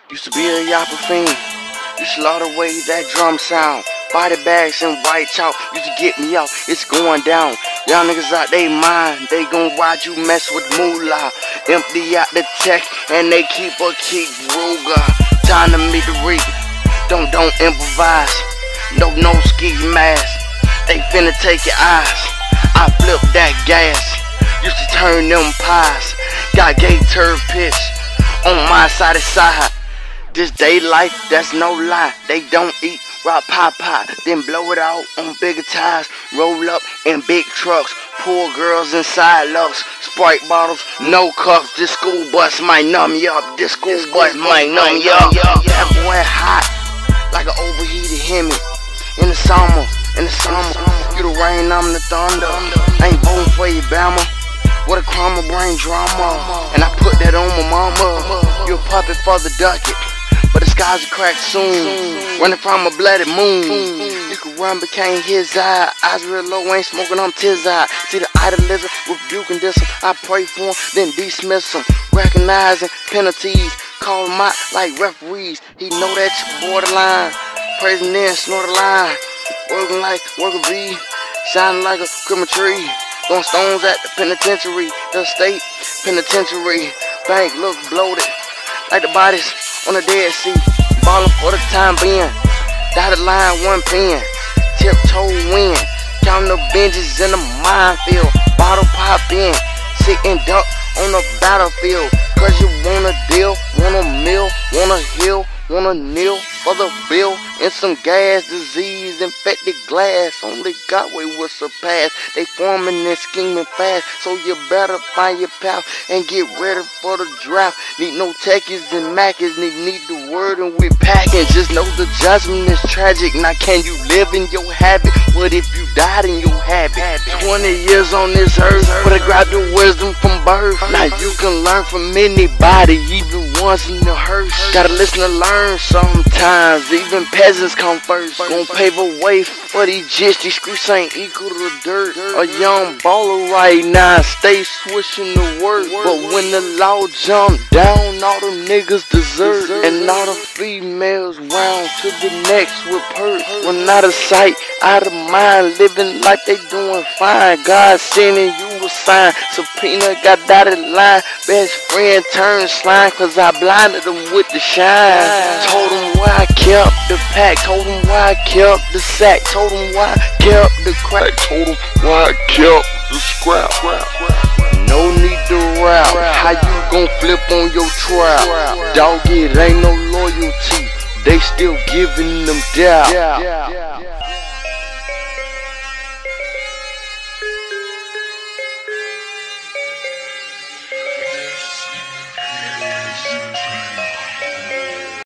Used to be a yapper fiend. Used to love the way that drum sound. Body bags and white chalk used to get me out. It's going down. Y'all niggas out they mind. They gon' watch you mess with moolah. Empty out the tech and they keep Ruger. Time to meet the reap. Don't improvise. No ski mask. They finna take your eyes. I flip that gas. Used to turn them pies. Got gay turd pitch on my side of side. This day life, that's no lie. They don't eat rock pie, then blow it out on bigger tires. Roll up in big trucks, poor girls inside lux. Sprite bottles, no cups. This school bus might numb you up. This school bus might numb you up. That boy hot, like an overheated Hemi. In the summer, you the rain, I'm the thunder. Ain't voting for you, Bama. What a crumb of brain drama. And I put that on my mama. You a puppet for the ducat, but the skies will crack soon. Running from a bloody moon. You can run but can't his eye. Eyes real low, ain't smoking, I'm tis eye. See the idol lizard, rebuking this one. I pray for him, then dismiss him. Recognizing penalties, call him out like referees. He know that you borderline. Praising then, snort a line. Working like worker bee, shining like a Christmas tree. Throwing stones at the penitentiary, the state penitentiary. Bank look bloated, like the bodies on the Dead Sea. Ballin' for the time being. Dotted line, one pen. Tiptoe win. Counting the benches in the minefield. Bottle pop in. Sitting duck on the battlefield. Cause you want a deal, want a meal, want a hill, want a kneel for the bill. And some gas, disease, infected glass. Only God way will surpass. They forming and scheming fast. So you better find your path and get ready for the draft. Need no techies and Mackies. Need the word and we packing. Just know the judgment is tragic. Now can you live in your habit? What if you died in your habit? 20 years on this earth, but I grabbed the wisdom from birth. Now you can learn from anybody, even once in the hearse. Gotta listen to learn sometimes. Even peasants come first. Gon' pave a way for these jits. These streets ain't equal to the dirt. A young baller right now, stay swishing the word. But when the law jump down, all them niggas desert. And all the females round to the next with purse. When out of sight, out of mind, living like they doing fine. God sending you a sign. Subpoena got dotted line. Best friend turned slime, cause I blinded them with the shine. Told them why I kept the pack. Told them why I kept the sack. Told them why I kept the crack. Told them why I kept the scrap. No need to rap. How you gon' flip on your trap? Dog, it ain't no loyalty. They still giving them doubt.